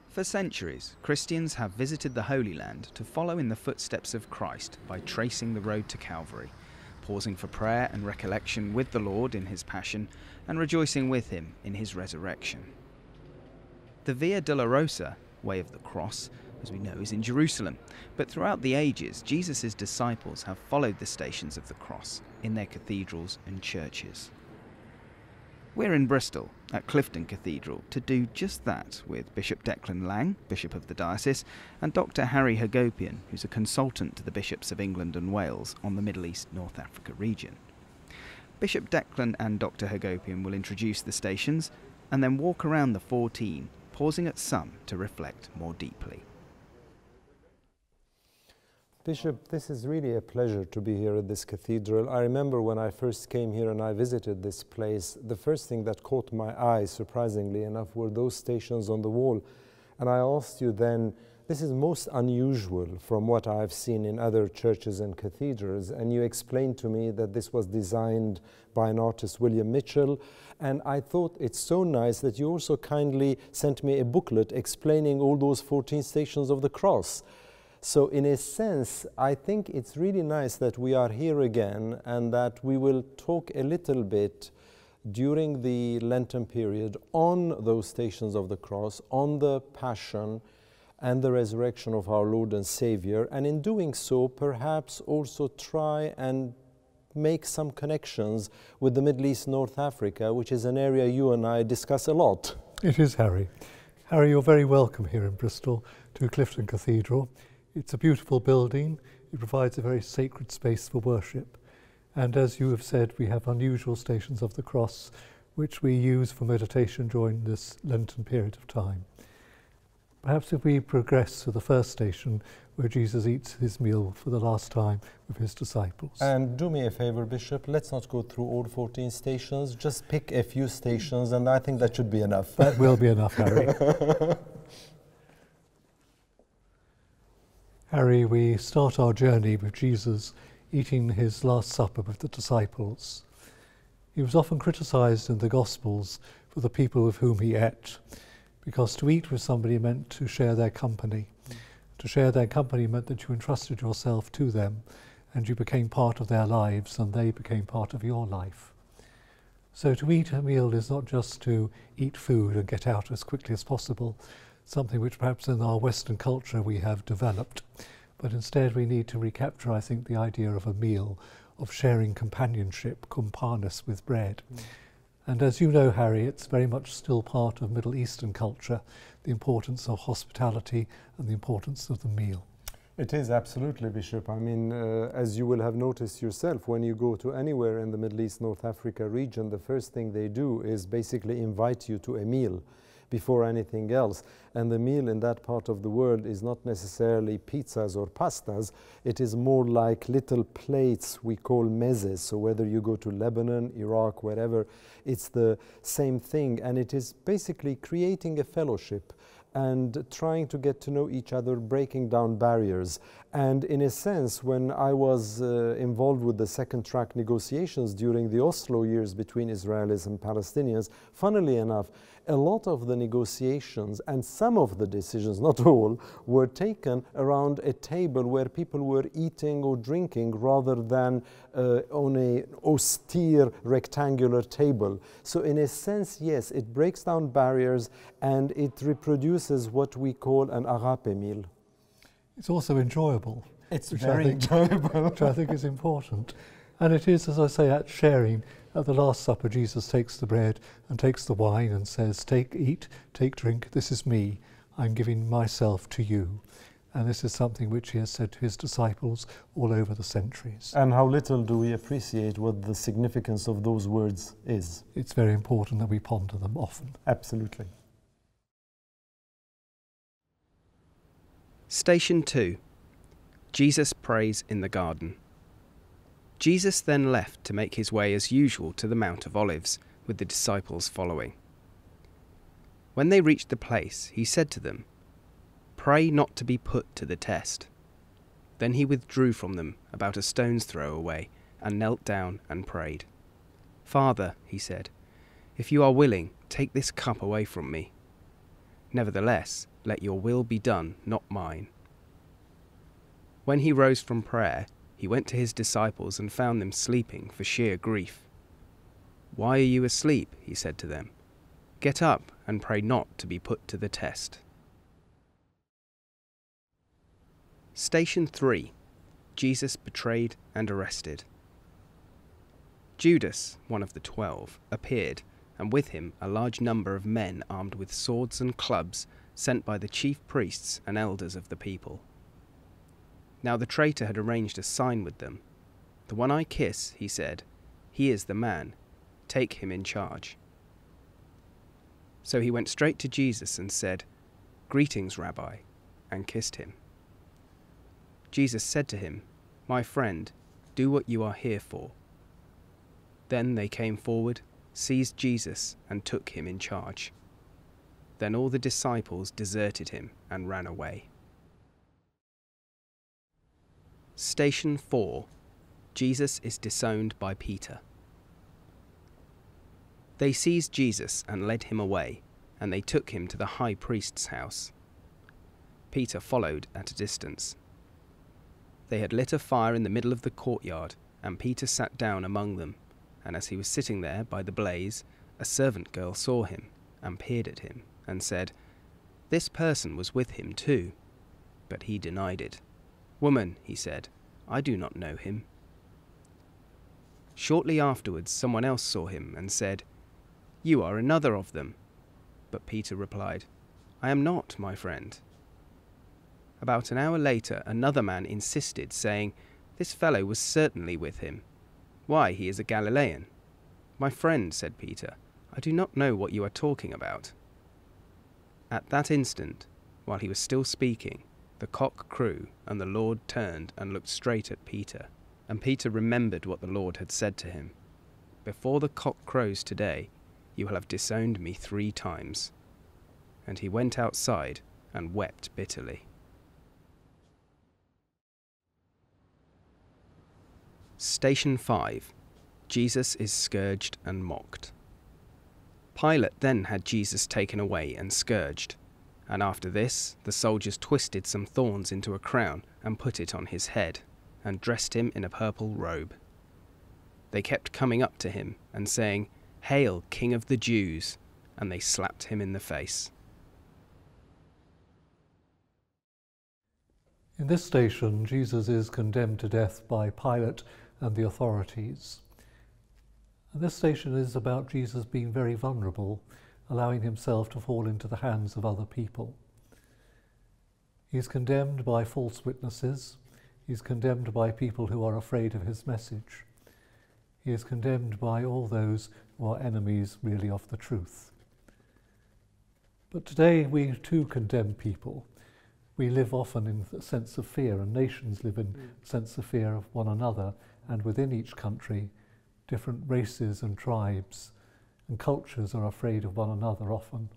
For centuries, Christians have visited the Holy Land to follow in the footsteps of Christ by tracing the road to Calvary, pausing for prayer and recollection with the Lord in his passion and rejoicing with him in his resurrection. The Via Dolorosa, way of the cross, as we know, is in Jerusalem, but throughout the ages, Jesus' disciples have followed the stations of the cross in their cathedrals and churches. We're in Bristol, at Clifton Cathedral, to do just that with Bishop Declan Lang, Bishop of the Diocese, and Dr Harry Hagopian, who's a consultant to the Bishops of England and Wales on the Middle East North Africa region. Bishop Declan and Dr Hagopian will introduce the stations and then walk around the 14, pausing at some to reflect more deeply. Bishop, this is really a pleasure to be here at this cathedral. I remember when I first came here and I visited this place, the first thing that caught my eye, surprisingly enough, were those stations on the wall. And I asked you then, this is most unusual from what I've seen in other churches and cathedrals, and you explained to me that this was designed by an artist, William Mitchell, and I thought it's so nice that you also kindly sent me a booklet explaining all those 14 stations of the cross. So in a sense, I think it's really nice that we are here again and that we will talk a little bit during the Lenten period on those stations of the cross, on the Passion and the resurrection of our Lord and Savior, and in doing so, perhaps also try and make some connections with the Middle East, North Africa, which is an area you and I discuss a lot. It is, Harry. Harry, you're very welcome here in Bristol to Clifton Cathedral. It's a beautiful building. It provides a very sacred space for worship. And as you have said, we have unusual stations of the cross, which we use for meditation during this Lenten period of time. Perhaps if we progress to the first station, where Jesus eats his meal for the last time with his disciples. And do me a favor, Bishop, let's not go through all 14 stations, just pick a few stations, and I think that should be enough. That will be enough, Harry. Harry, we start our journey with Jesus eating his Last Supper with the disciples. He was often criticised in the Gospels for the people with whom he ate, because to eat with somebody meant to share their company. To share their company meant that you entrusted yourself to them and you became part of their lives and they became part of your life. So to eat a meal is not just to eat food and get out as quickly as possible, something which perhaps in our Western culture we have developed, but instead we need to recapture, I think, the idea of a meal, of sharing companionship, kumpanus, with bread. And as you know, Harry, it's very much still part of Middle Eastern culture, the importance of hospitality and the importance of the meal. It is, absolutely, Bishop. I mean, as you will have noticed yourself, when you go to anywhere in the Middle East, North Africa region, the first thing they do is basically invite you to a meal before anything else. And the meal in that part of the world is not necessarily pizzas or pastas. It is more like little plates we call mezes. So whether you go to Lebanon, Iraq, wherever, it's the same thing. And it is basically creating a fellowship and trying to get to know each other, breaking down barriers. And in a sense, when I was involved with the second track negotiations during the Oslo years between Israelis and Palestinians, funnily enough, a lot of the negotiations and some of the decisions, not all, were taken around a table where people were eating or drinking rather than on an austere rectangular table. So in a sense, yes, it breaks down barriers and it reproduces what we call an agape meal. It's also enjoyable. It's very enjoyable. Which I think is important. And it is, as I say, at sharing. At the Last Supper, Jesus takes the bread and takes the wine and says, "Take, eat, take, drink, this is me. I'm giving myself to you." And this is something which he has said to his disciples all over the centuries. And how little do we appreciate what the significance of those words is. It's very important that we ponder them often. Absolutely. Station 2. Jesus prays in the garden. Jesus then left to make his way as usual to the Mount of Olives, with the disciples following. When they reached the place, he said to them, "Pray not to be put to the test." Then he withdrew from them about a stone's throw away and knelt down and prayed. "Father," he said, "if you are willing, take this cup away from me. Nevertheless, let your will be done, not mine." When he rose from prayer, he went to his disciples and found them sleeping for sheer grief. "Why are you asleep?" he said to them. "Get up and pray not to be put to the test." Station 3. Jesus betrayed and arrested. Judas, one of the 12, appeared, and with him a large number of men armed with swords and clubs, sent by the chief priests and elders of the people. Now the traitor had arranged a sign with them. "The one I kiss," he said, "he is the man. Take him in charge." So he went straight to Jesus and said, "Greetings, Rabbi," and kissed him. Jesus said to him, "My friend, do what you are here for." Then they came forward, seized Jesus, and took him in charge. Then all the disciples deserted him and ran away. Station 4. Jesus is disowned by Peter. They seized Jesus and led him away, and they took him to the high priest's house. Peter followed at a distance. They had lit a fire in the middle of the courtyard, and Peter sat down among them, and as he was sitting there by the blaze, a servant girl saw him, and peered at him, and said, "This person was with him too." But he denied it. "Woman," he said, "I do not know him." Shortly afterwards someone else saw him, and said, "You are another of them." But Peter replied, "I am not, my friend." About an hour later another man insisted, saying, "This fellow was certainly with him. Why, he is a Galilean." "My friend," said Peter, "I do not know what you are talking about." At that instant, while he was still speaking, the cock crew, and the Lord turned and looked straight at Peter. And Peter remembered what the Lord had said to him, "Before the cock crows today, you will have disowned me 3 times." And he went outside and wept bitterly. Station 5. Jesus is scourged and mocked. Pilate then had Jesus taken away and scourged, and after this the soldiers twisted some thorns into a crown and put it on his head, and dressed him in a purple robe. They kept coming up to him and saying, "Hail, King of the Jews!" and they slapped him in the face. In this station, Jesus is condemned to death by Pilate and the authorities. And this station is about Jesus being very vulnerable, allowing himself to fall into the hands of other people. He is condemned by false witnesses. He is condemned by people who are afraid of his message. He is condemned by all those who are enemies really of the truth. But today we too condemn people. We live often in a sense of fear, and nations live in a sense of fear of one another, and within each country, different races and tribes and cultures are afraid of one another often.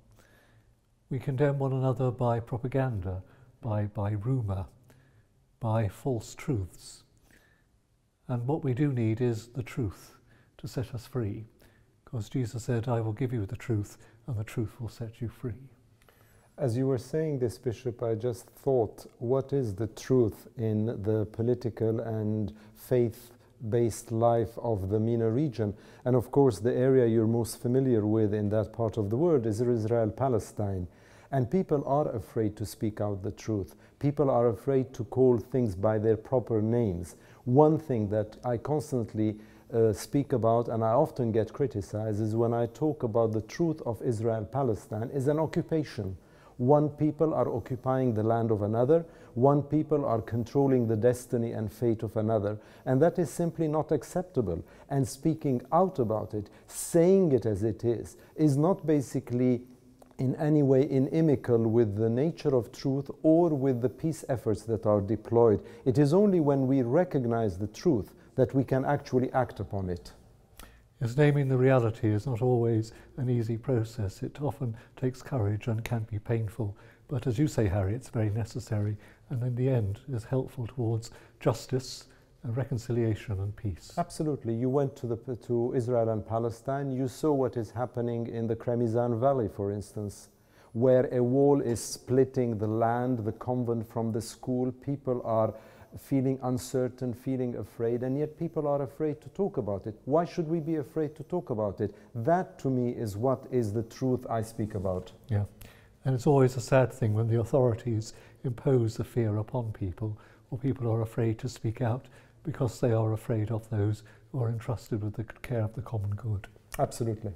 We condemn one another by propaganda, by rumour, by false truths. And what we do need is the truth to set us free, because Jesus said, "I will give you the truth, and the truth will set you free." As you were saying this, Bishop, I just thought, what is the truth in the political and faith-based life of the MENA region? And of course, the area you're most familiar with in that part of the world is Israel-Palestine. And people are afraid to speak out the truth. People are afraid to call things by their proper names. One thing that I constantly speak about, and I often get criticized, is when I talk about the truth of Israel-Palestine is an occupation. One people are occupying the land of another. One people are controlling the destiny and fate of another. And that is simply not acceptable. And speaking out about it, saying it as it is not basically in any way inimical with the nature of truth or with the peace efforts that are deployed. It is only when we recognize the truth that we can actually act upon it. Yes, naming the reality is not always an easy process. It often takes courage and can be painful. But as you say, Harry, it's very necessary, and in the end is helpful towards justice and reconciliation and peace. Absolutely. You went to Israel and Palestine. You saw what is happening in the Kremizan Valley, for instance, where a wall is splitting the land, the convent from the school. People are feeling uncertain, feeling afraid, and yet people are afraid to talk about it. Why should we be afraid to talk about it? That, to me, is what is the truth I speak about. Yeah, and it's always a sad thing when the authorities impose the fear upon people, or people are afraid to speak out because they are afraid of those who are entrusted with the care of the common good. Absolutely.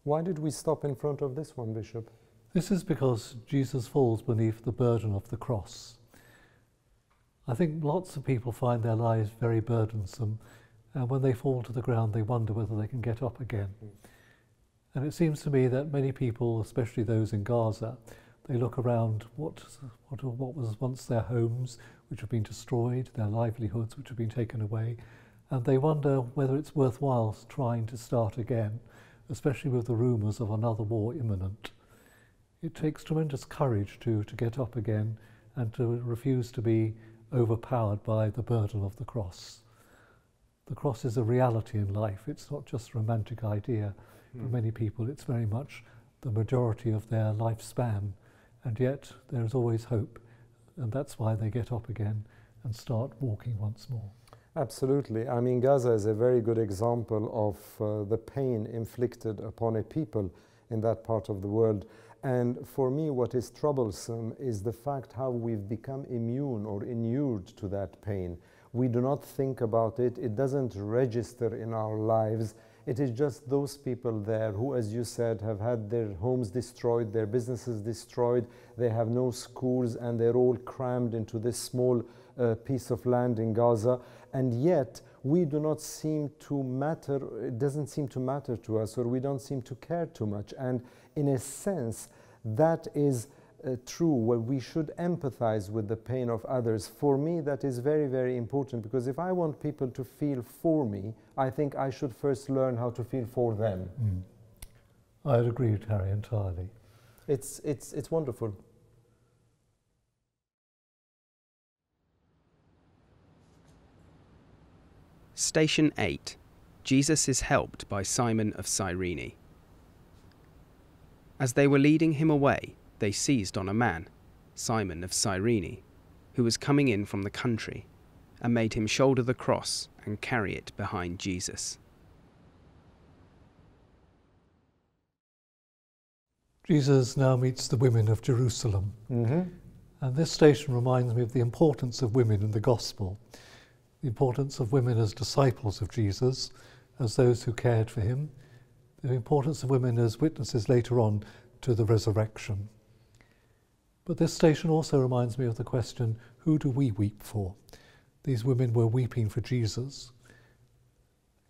Why did we stop in front of this one, Bishop? This is because Jesus falls beneath the burden of the cross. I think lots of people find their lives very burdensome, and when they fall to the ground they wonder whether they can get up again. And it seems to me that many people, especially those in Gaza, they look around what was once their homes, which have been destroyed, their livelihoods which have been taken away, and they wonder whether it's worthwhile trying to start again, especially with the rumours of another war imminent. It takes tremendous courage to get up again and to refuse to be overpowered by the burden of the cross. The cross is a reality in life. It's not just a romantic idea. For many people, it's very much the majority of their lifespan, and yet there is always hope, and that's why they get up again and start walking once more. Absolutely. I mean, Gaza is a very good example of the pain inflicted upon a people in that part of the world. And for me, what is troublesome is the fact how we've become immune or inured to that pain. We do not think about it. It doesn't register in our lives. It is just those people there who, as you said, have had their homes destroyed, their businesses destroyed, they have no schools, and they're all crammed into this small piece of land in Gaza. And yet, we do not seem to matter, it doesn't seem to matter to us, or we don't seem to care too much. And in a sense, that is true, where we should empathize with the pain of others. For me, that is very, very important, because if I want people to feel for me, I think I should first learn how to feel for them. I'd agree with Harry entirely. It's wonderful. Station 8. Jesus is helped by Simon of Cyrene. As they were leading him away, they seized on a man, Simon of Cyrene, who was coming in from the country, and made him shoulder the cross and carry it behind Jesus. Jesus now meets the women of Jerusalem. And this station reminds me of the importance of women in the gospel, the importance of women as disciples of Jesus, as those who cared for him, the importance of women as witnesses later on to the resurrection. But this station also reminds me of the question, who do we weep for? These women were weeping for Jesus.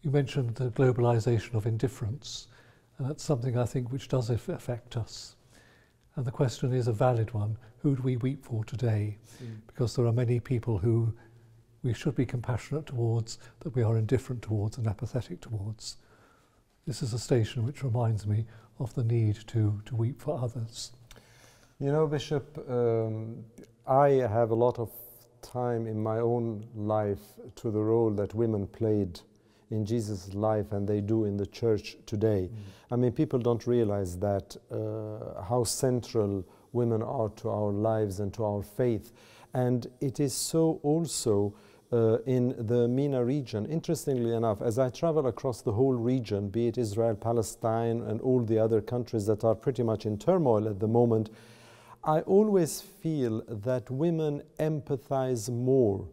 You mentioned the globalization of indifference, and that's something I think which does affect us. And the question is a valid one, who do we weep for today? Because there are many people who we should be compassionate towards, that we are indifferent towards and apathetic towards. This is a station which reminds me of the need to weep for others. You know, Bishop, I have a lot of time in my own life to the role that women played in Jesus' life, and they do in the church today. I mean, people don't realize that how central women are to our lives and to our faith. And it is so also in the MENA region. Interestingly enough, as I travel across the whole region, be it Israel, Palestine, and all the other countries that are pretty much in turmoil at the moment, I always feel that women empathize more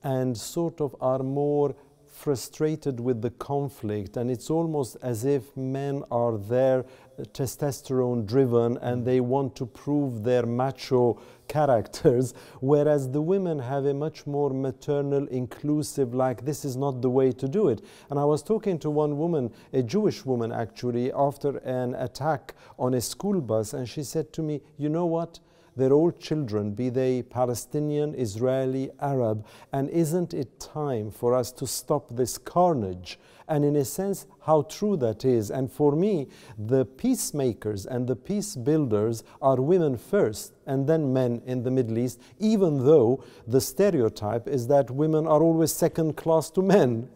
and sort of are more frustrated with the conflict, and it's almost as if men are there testosterone driven and they want to prove their macho characters, whereas the women have a much more maternal, inclusive, like, this is not the way to do it. And I was talking to one woman, a Jewish woman actually, after an attack on a school bus, and she said to me, you know what? They're all children, be they Palestinian, Israeli, Arab, and isn't it time for us to stop this carnage? And in a sense, how true that is. And for me, the peacemakers and the peace builders are women first, and then men in the Middle East, even though the stereotype is that women are always second class to men.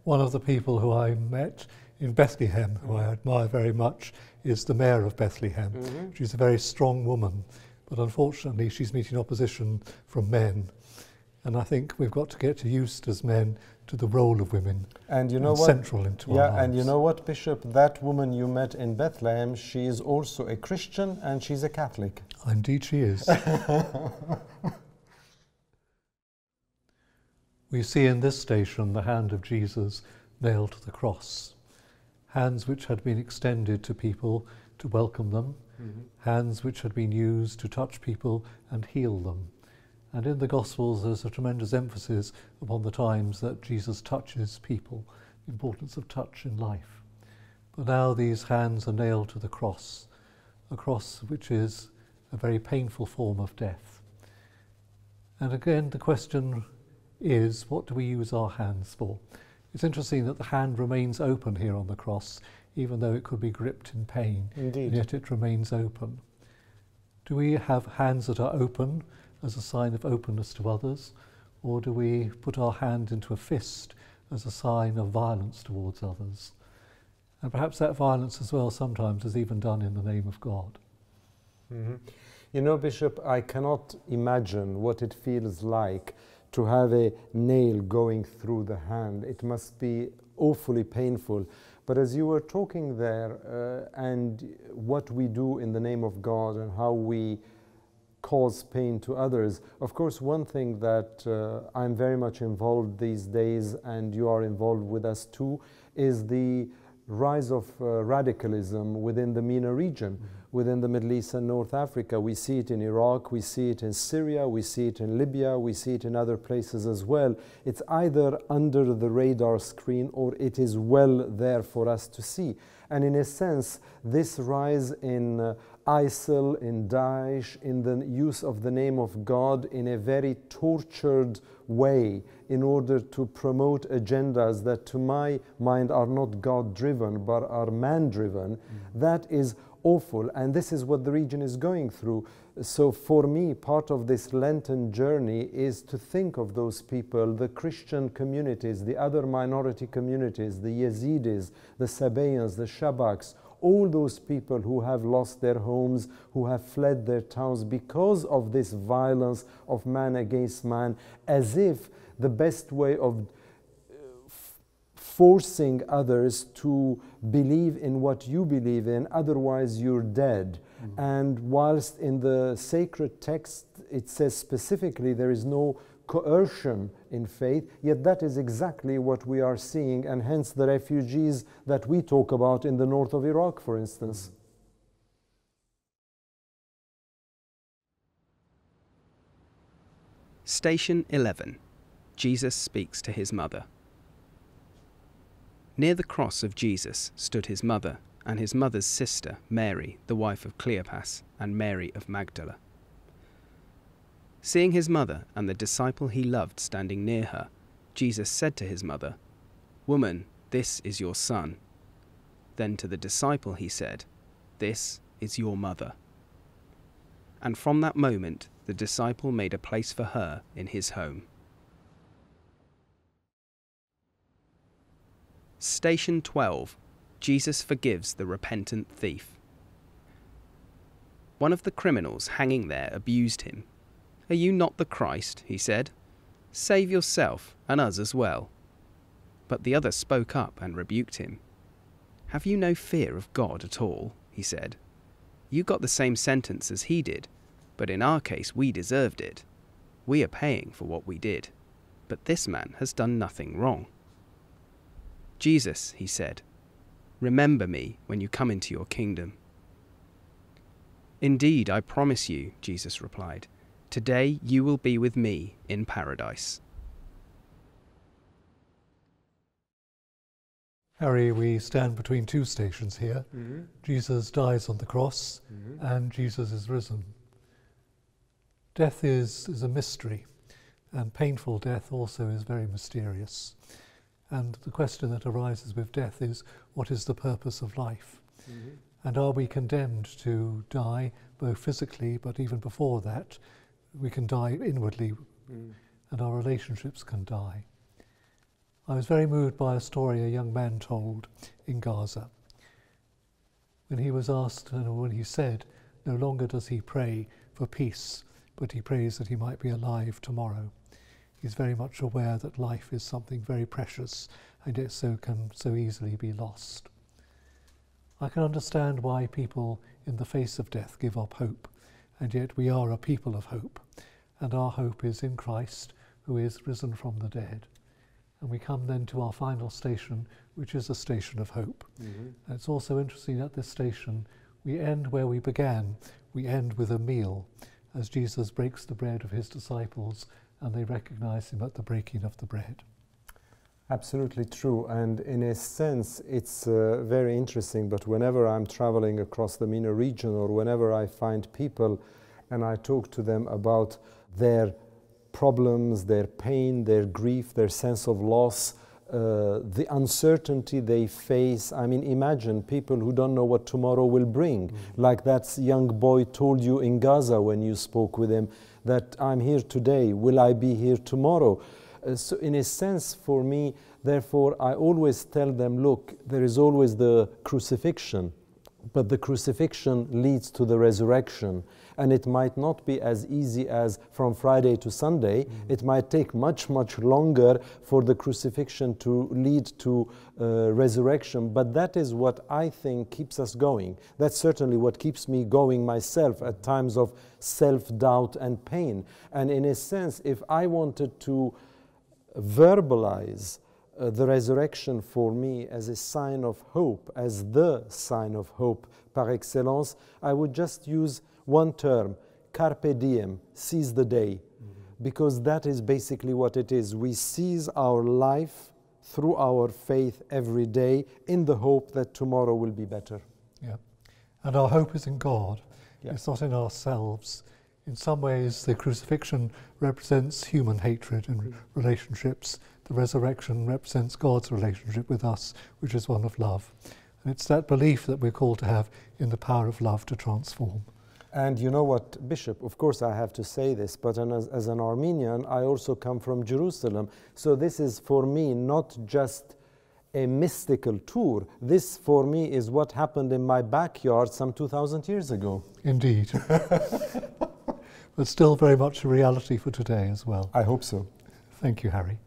One of the people who I met in Bethlehem, who I admire very much, is the mayor of Bethlehem. She's a very strong woman, but unfortunately she's meeting opposition from men. And I think we've got to get used as men to the role of women, and you know what? Central into our lives. And you know what, Bishop? That woman you met in Bethlehem, she is also a Christian and she's a Catholic. Indeed she is. We see in this station the hand of Jesus nailed to the cross. Hands which had been extended to people to welcome them, hands which had been used to touch people and heal them. And in the Gospels there's a tremendous emphasis upon the times that Jesus touches people, the importance of touch in life. But now these hands are nailed to the cross, a cross which is a very painful form of death. And again the question is, what do we use our hands for? It's interesting that the hand remains open here on the cross, even though it could be gripped in pain. Indeed. And yet it remains open. Do we have hands that are open as a sign of openness to others, or do we put our hand into a fist as a sign of violence towards others? And perhaps that violence as well sometimes is even done in the name of God. You know, Bishop, I cannot imagine what it feels like to have a nail going through the hand. It must be awfully painful. But as you were talking there, and what we do in the name of God and how we cause pain to others, of course one thing that I'm very much involved these days, and you are involved with us too, is the rise of radicalism within the MENA region, within the Middle East and North Africa. We see it in Iraq, we see it in Syria, we see it in Libya, we see it in other places as well. It's either under the radar screen or it is well there for us to see. And in a sense, this rise in ISIL, in Daesh, in the use of the name of God in a very tortured way in order to promote agendas that to my mind are not God-driven but are man-driven, that is awful, and this is what the region is going through. So for me, part of this Lenten journey is to think of those people, the Christian communities, the other minority communities, the Yazidis, the Sabaeans, the Shabaks, all those people who have lost their homes, who have fled their towns because of this violence of man against man, as if the best way of forcing others to believe in what you believe in, otherwise you're dead. And whilst in the sacred text it says specifically there is no coercion in faith, yet that is exactly what we are seeing, and hence the refugees that we talk about in the north of Iraq, for instance. Station 11. Jesus speaks to his mother. Near the cross of Jesus stood his mother and his mother's sister, Mary, the wife of Cleopas, and Mary of Magdala. Seeing his mother and the disciple he loved standing near her, Jesus said to his mother, "Woman, this is your son." Then to the disciple he said, "This is your mother." And from that moment the disciple made a place for her in his home. Station 12. Jesus forgives the repentant thief. One of the criminals hanging there abused him. "Are you not the Christ?" he said. "Save yourself and us as well." But the other spoke up and rebuked him. "Have you no fear of God at all?" he said. "You got the same sentence as he did, but in our case we deserved it. We are paying for what we did, but this man has done nothing wrong." "Jesus," he said, "remember me when you come into your kingdom." "Indeed, I promise you," Jesus replied, "today you will be with me in paradise." Harry, we stand between two stations here. Jesus dies on the cross and Jesus is risen. Death is a mystery, and painful death also is very mysterious. And the question that arises with death is, what is the purpose of life? And are we condemned to die both physically, but even before that, we can die inwardly, and our relationships can die. I was very moved by a story a young man told in Gaza. When he was asked, and when he said, no longer does he pray for peace, but he prays that he might be alive tomorrow. He's very much aware that life is something very precious and it can so easily be lost. I can understand why people in the face of death give up hope, and yet we are a people of hope, and our hope is in Christ, who is risen from the dead. And we come then to our final station, which is a station of hope. Mm-hmm. And it's also interesting at this station, we end where we began. We end with a meal, as Jesus breaks the bread of his disciples, and they recognize him at the breaking of the bread. Absolutely true, and in a sense it's very interesting, but whenever I'm traveling across the MENA region, or whenever I find people and I talk to them about their problems, their pain, their grief, their sense of loss, the uncertainty they face. I mean, imagine people who don't know what tomorrow will bring. Like that young boy told you in Gaza when you spoke with him, that I'm here today, will I be here tomorrow? So in a sense, for me, therefore, I always tell them, look, there is always the crucifixion, but the crucifixion leads to the resurrection. And it might not be as easy as from Friday to Sunday. Mm-hmm. It might take much, much longer for the crucifixion to lead to resurrection. But that is what I think keeps us going. That's certainly what keeps me going myself at times of self-doubt and pain. And in a sense, if I wanted to verbalize the resurrection for me as a sign of hope, as the sign of hope par excellence, I would just use one term, carpe diem, seize the day, because that is basically what it is. We seize our life through our faith every day in the hope that tomorrow will be better. Yeah, and our hope is in God. Yeah. It's not in ourselves. In some ways, the crucifixion represents human hatred and relationships. The resurrection represents God's relationship with us, which is one of love. And it's that belief that we're called to have in the power of love to transform. And you know what, Bishop, of course I have to say this, but as an Armenian, I also come from Jerusalem. So this is for me not just a mystical tour. This for me is what happened in my backyard some 2,000 years ago. Indeed. But still very much a reality for today as well. I hope so. Thank you, Harry.